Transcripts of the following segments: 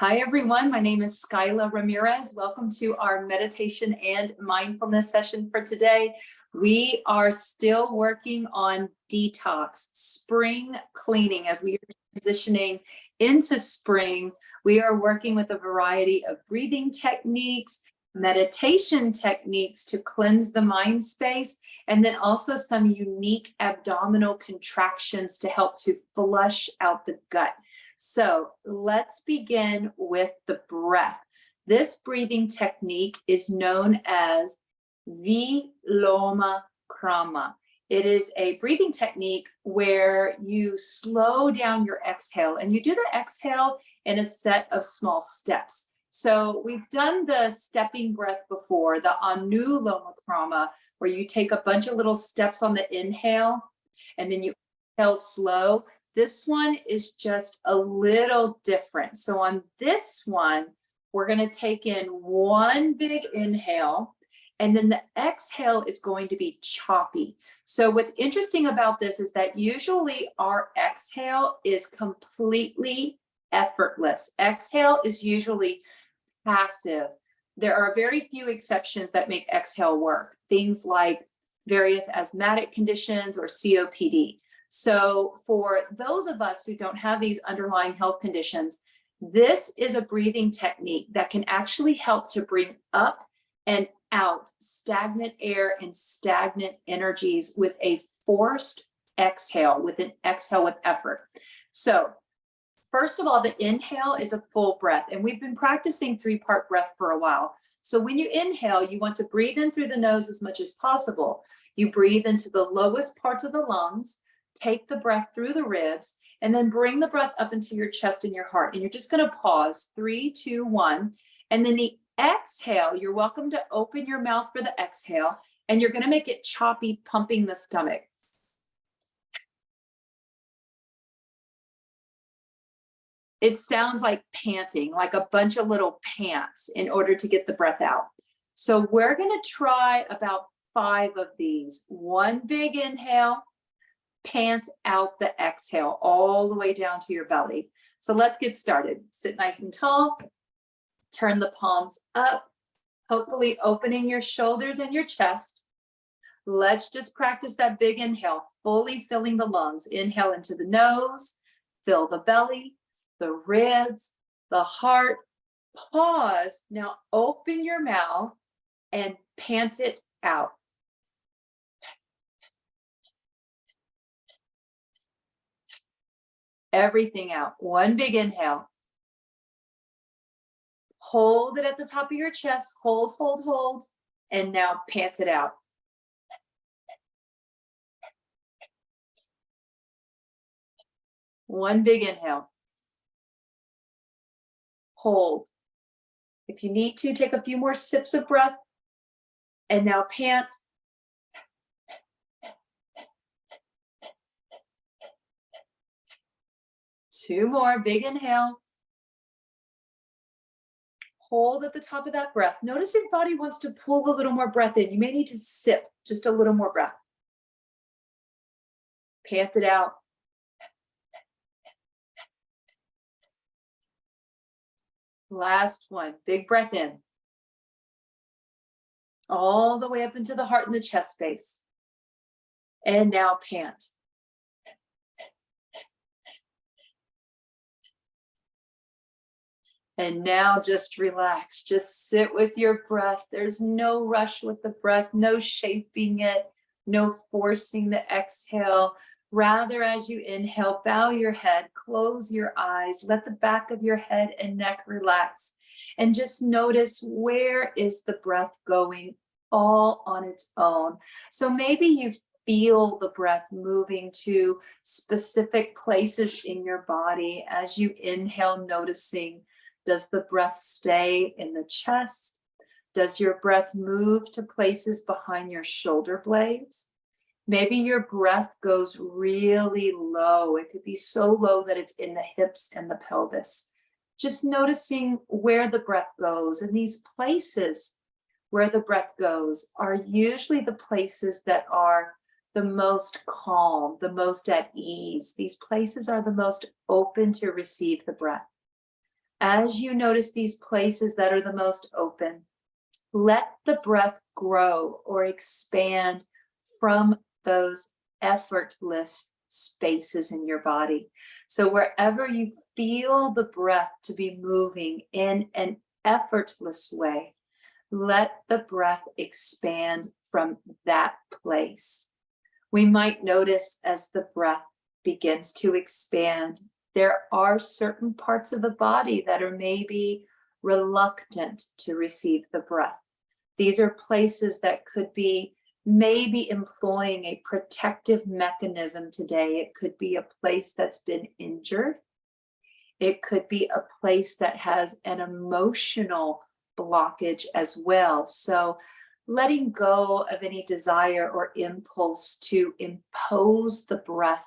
Hi, everyone. My name is Skyla Ramirez. Welcome to our meditation and mindfulness session for today. We are still working on detox, spring cleaning. As we are transitioning into spring, we are working with a variety of breathing techniques, meditation techniques to cleanse the mind space, and then also some unique abdominal contractions to help to flush out the gut. So let's begin with the breath. This breathing technique is known as Viloma Krama. It is a breathing technique where you slow down your exhale, and you do the exhale in a set of small steps. So we've done the stepping breath before, the Anuloma Krama, where you take a bunch of little steps on the inhale, and then you exhale slow. This one is just a little different. So on this one, we're going to take in one big inhale, and then the exhale is going to be choppy. So what's interesting about this is that usually our exhale is completely effortless. Exhale is usually passive. There are very few exceptions that make exhale work. Things like various asthmatic conditions or COPD. So for those of us who don't have these underlying health conditions, this is a breathing technique that can actually help to bring up and out stagnant air and stagnant energies with a forced exhale, with an exhale with effort. So first of all, the inhale is a full breath, and we've been practicing 3-part breath for a while. So when you inhale, you want to breathe in through the nose as much as possible. You breathe into the lowest parts of the lungs, take the breath through the ribs, and then bring the breath up into your chest and your heart. And you're just going to pause, 3, 2, 1. And then the exhale, you're welcome to open your mouth for the exhale, and you're going to make it choppy, pumping the stomach. It sounds like panting, like a bunch of little pants in order to get the breath out. So we're going to try about 5 of these. One big inhale, pant out the exhale all the way down to your belly. So let's get started. Sit nice and tall. Turn the palms up, hopefully opening your shoulders and your chest. Let's just practice that big inhale, fully filling the lungs. Inhale into the nose, fill the belly, the ribs, the heart. Pause. Now open your mouth and pant it out. Everything out. One big inhale. Hold it at the top of your chest. Hold, hold, hold. And now pant it out. One big inhale. Hold. If you need to, take a few more sips of breath. And now pant. Two more. Big inhale. Hold at the top of that breath. Notice your body wants to pull a little more breath in. You may need to sip just a little more breath. Pant it out. Last one. Big breath in. All the way up into the heart and the chest space. And now pant. And now just relax, just sit with your breath. There's no rush with the breath, no shaping it, no forcing the exhale. Rather, as you inhale, bow your head, close your eyes, let the back of your head and neck relax, and just notice, where is the breath going all on its own. So maybe you feel the breath moving to specific places in your body as you inhale, noticing, does the breath stay in the chest? Does your breath move to places behind your shoulder blades? Maybe your breath goes really low. It could be so low that it's in the hips and the pelvis. Just noticing where the breath goes. And these places where the breath goes are usually the places that are the most calm, the most at ease. These places are the most open to receive the breath. As you notice these places that are the most open, let the breath grow or expand from those effortless spaces in your body. So wherever you feel the breath to be moving in an effortless way, let the breath expand from that place. We might notice as the breath begins to expand, there are certain parts of the body that are maybe reluctant to receive the breath. These are places that could be maybe employing a protective mechanism today. It could be a place that's been injured. It could be a place that has an emotional blockage as well. So letting go of any desire or impulse to impose the breath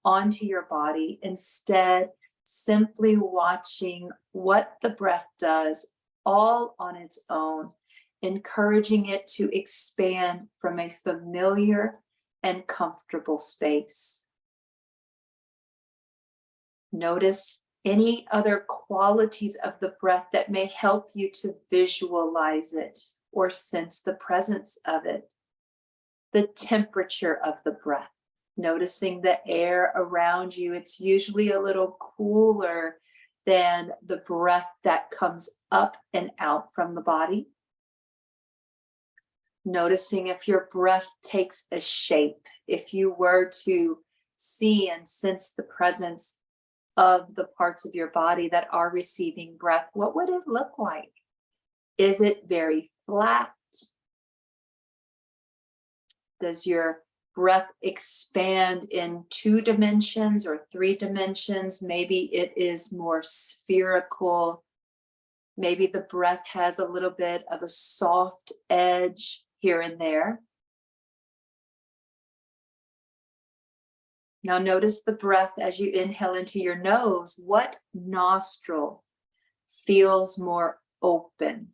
onto your body, instead simply watching what the breath does all on its own, encouraging it to expand from a familiar and comfortable space. Notice any other qualities of the breath that may help you to visualize it or sense the presence of it. The temperature of the breath. Noticing the air around you, it's usually a little cooler than the breath that comes up and out from the body. Noticing if your breath takes a shape, if you were to see and sense the presence of the parts of your body that are receiving breath, what would it look like? Is it very flat? Does your breath expand in 2 dimensions or 3 dimensions? Maybe it is more spherical. Maybe the breath has a little bit of a soft edge here and there. Now notice the breath as you inhale into your nose. What nostril feels more open?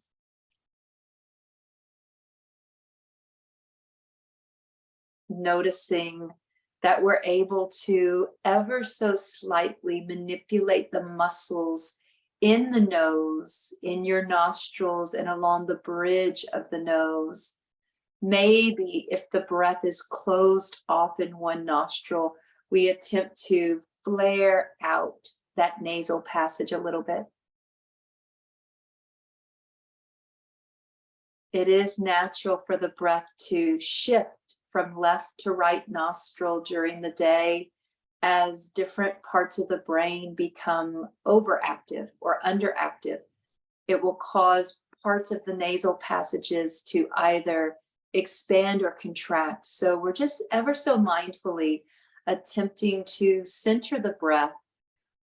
Noticing that we're able to ever so slightly manipulate the muscles in the nose, in your nostrils, and along the bridge of the nose. Maybe if the breath is closed off in one nostril, we attempt to flare out that nasal passage a little bit. It is natural for the breath to shift from left to right nostril during the day as different parts of the brain become overactive or underactive. It will cause parts of the nasal passages to either expand or contract. So we're just ever so mindfully attempting to center the breath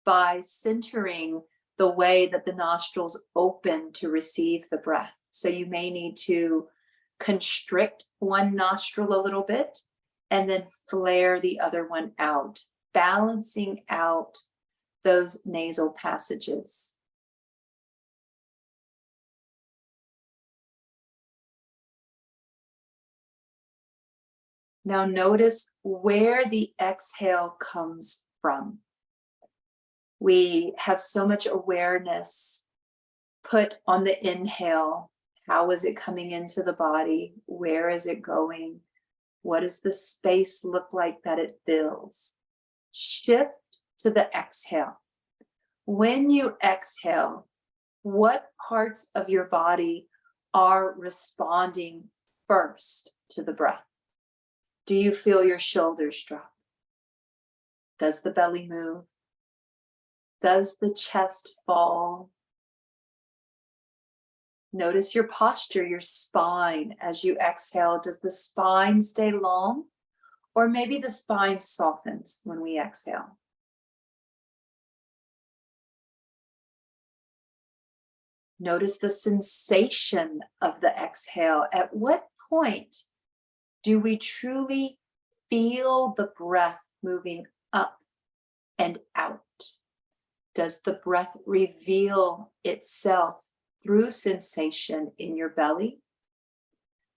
by centering the way that the nostrils open to receive the breath. So you may need to constrict one nostril a little bit and then flare the other one out, balancing out those nasal passages. Now notice where the exhale comes from. We have so much awareness put on the inhale. How is it coming into the body? Where is it going? What does the space look like that it fills? Shift to the exhale. When you exhale, what parts of your body are responding first to the breath? Do you feel your shoulders drop? Does the belly move? Does the chest fall? Notice your posture, your spine as you exhale. Does the spine stay long? Or maybe the spine softens when we exhale. Notice the sensation of the exhale. At what point do we truly feel the breath moving up and out? Does the breath reveal itself through sensation in your belly?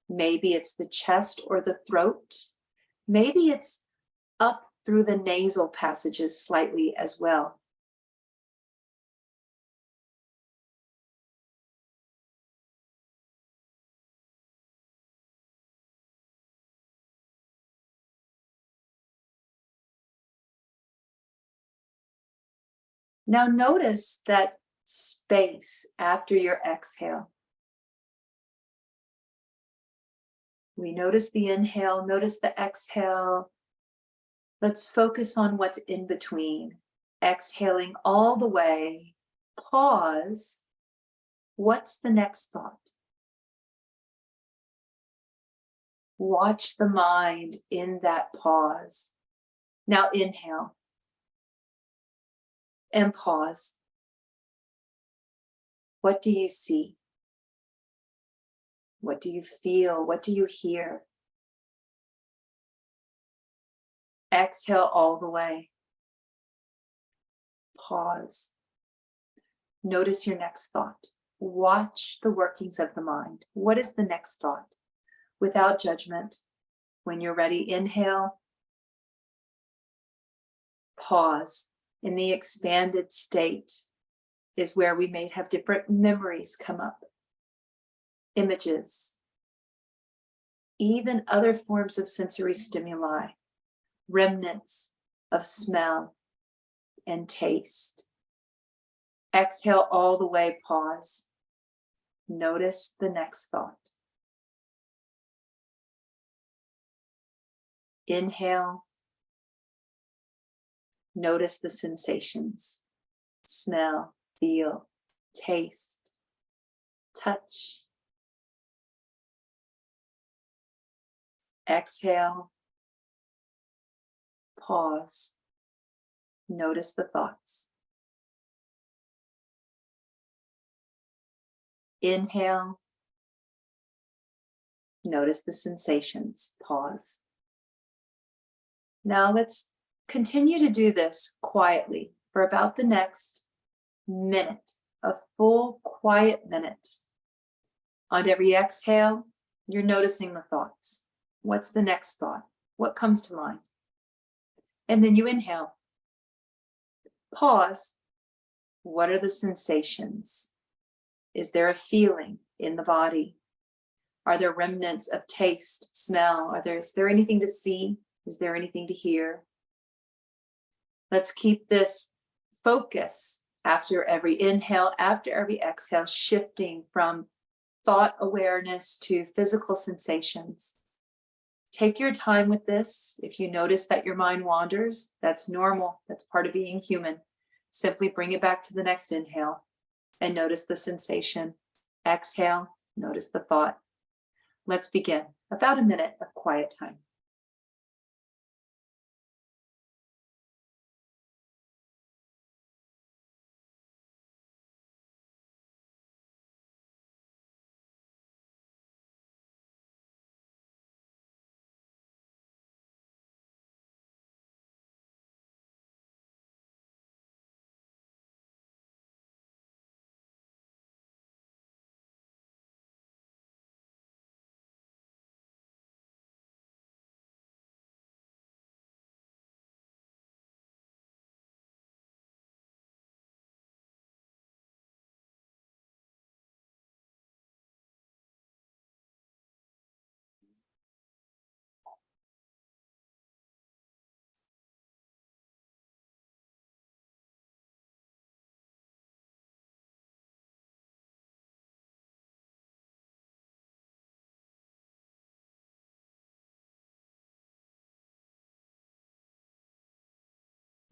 Maybe it's the chest or the throat. Maybe it's up through the nasal passages slightly as well. Now notice that space after your exhale. We notice the inhale, notice the exhale. Let's focus on what's in between. Exhaling all the way, pause. What's the next thought? Watch the mind in that pause. Now inhale and pause. What do you see? What do you feel? What do you hear? Exhale all the way. Pause. Notice your next thought. Watch the workings of the mind. What is the next thought? Without judgment. When you're ready, inhale. Pause. In the expanded state is where we may have different memories come up. Images. Even other forms of sensory stimuli. Remnants of smell and taste. Exhale all the way, pause. Notice the next thought. Inhale. Notice the sensations. Smell, feel, taste, touch. Exhale. Pause. Notice the thoughts. Inhale. Notice the sensations. Pause. Now let's continue to do this quietly for about the next minute, a full quiet minute. On every exhale, you're noticing the thoughts. What's the next thought? What comes to mind? And then you inhale. Pause. What are the sensations? Is there a feeling in the body? Are there remnants of taste, smell? Is there anything to see? Is there anything to hear? Let's keep this focus after every inhale, after every exhale, shifting from thought awareness to physical sensations. Take your time with this. If you notice that your mind wanders, that's normal. That's part of being human. Simply bring it back to the next inhale and notice the sensation. Exhale, notice the thought. Let's begin. About a minute of quiet time.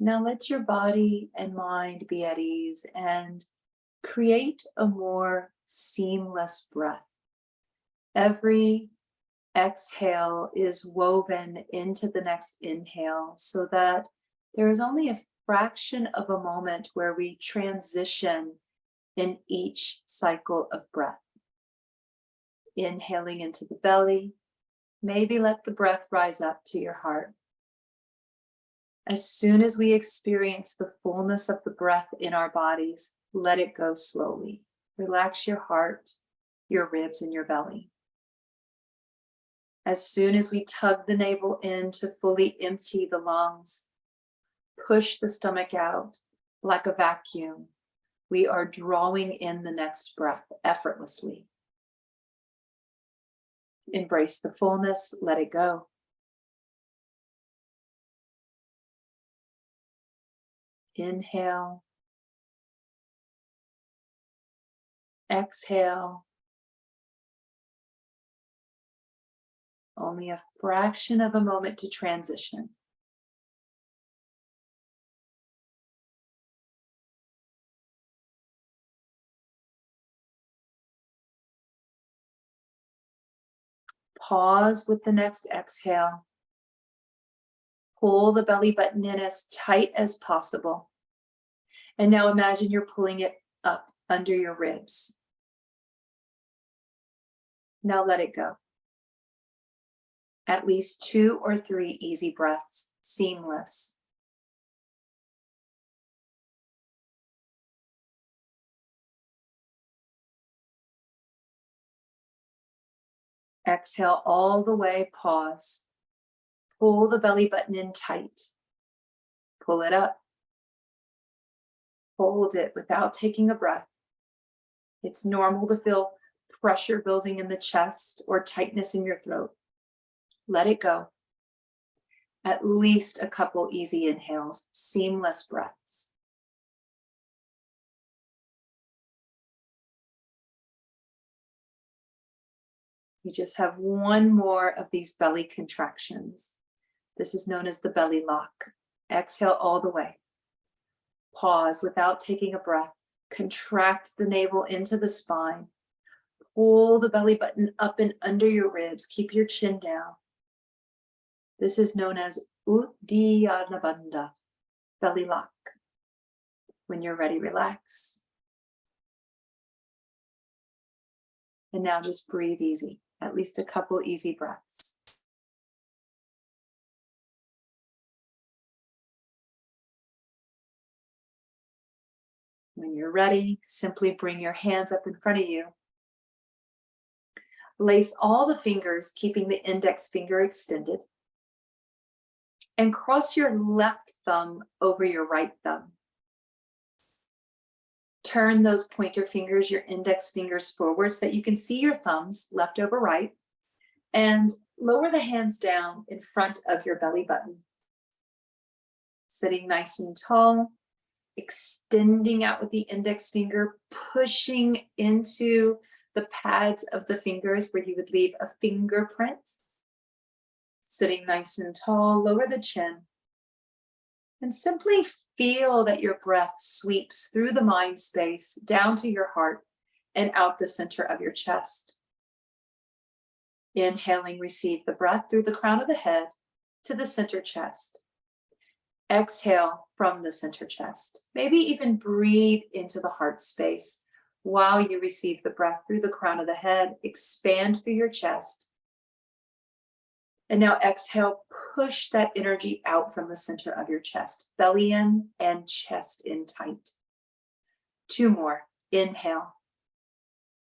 Now let your body and mind be at ease and create a more seamless breath. Every exhale is woven into the next inhale so that there is only a fraction of a moment where we transition in each cycle of breath. Inhaling into the belly, maybe let the breath rise up to your heart. As soon as we experience the fullness of the breath in our bodies, let it go slowly. Relax your heart, your ribs, and your belly. As soon as we tug the navel in to fully empty the lungs, push the stomach out like a vacuum, we are drawing in the next breath effortlessly. Embrace the fullness, let it go. Inhale exhale. Only a fraction of a moment to transition. Pause with the next exhale. Pull the belly button in as tight as possible. And now imagine you're pulling it up under your ribs. Now let it go. At least 2 or 3 easy breaths, seamless. Exhale all the way, pause. Pull the belly button in tight. Pull it up. Hold it without taking a breath. It's normal to feel pressure building in the chest or tightness in your throat. Let it go. At least a couple easy inhales, seamless breaths. You just have one more of these belly contractions. This is known as the belly lock. Exhale all the way. Pause without taking a breath. Contract the navel into the spine. Pull the belly button up and under your ribs. Keep your chin down. This is known as Uddiyana Bandha, belly lock. When you're ready, relax. And now just breathe easy, at least a couple easy breaths. When you're ready, simply bring your hands up in front of you. Lace all the fingers, keeping the index finger extended. And cross your left thumb over your right thumb. Turn those pointer fingers, your index fingers forward so that you can see your thumbs, left over right. And lower the hands down in front of your belly button. Sitting nice and tall. Extending out with the index finger, pushing into the pads of the fingers where you would leave a fingerprint. Sitting nice and tall, lower the chin. And simply feel that your breath sweeps through the mind space, down to your heart, and out the center of your chest. Inhaling, receive the breath through the crown of the head to the center chest. Exhale from the center chest. Maybe even breathe into the heart space while you receive the breath through the crown of the head. Expand through your chest. And now exhale, push that energy out from the center of your chest. Belly in and chest in tight. 2 more. Inhale.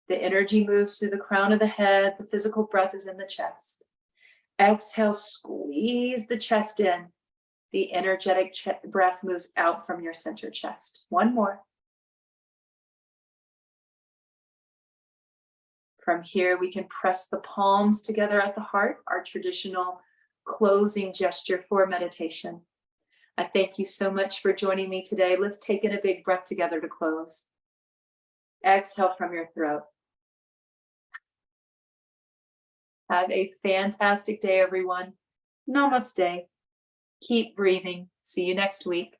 The energy moves through the crown of the head. The physical breath is in the chest. Exhale, squeeze the chest in. The energetic breath moves out from your center chest. 1 more. From here, we can press the palms together at the heart, our traditional closing gesture for meditation. I thank you so much for joining me today. Let's take in a big breath together to close. Exhale from your throat. Have a fantastic day, everyone. Namaste. Keep breathing. See you next week.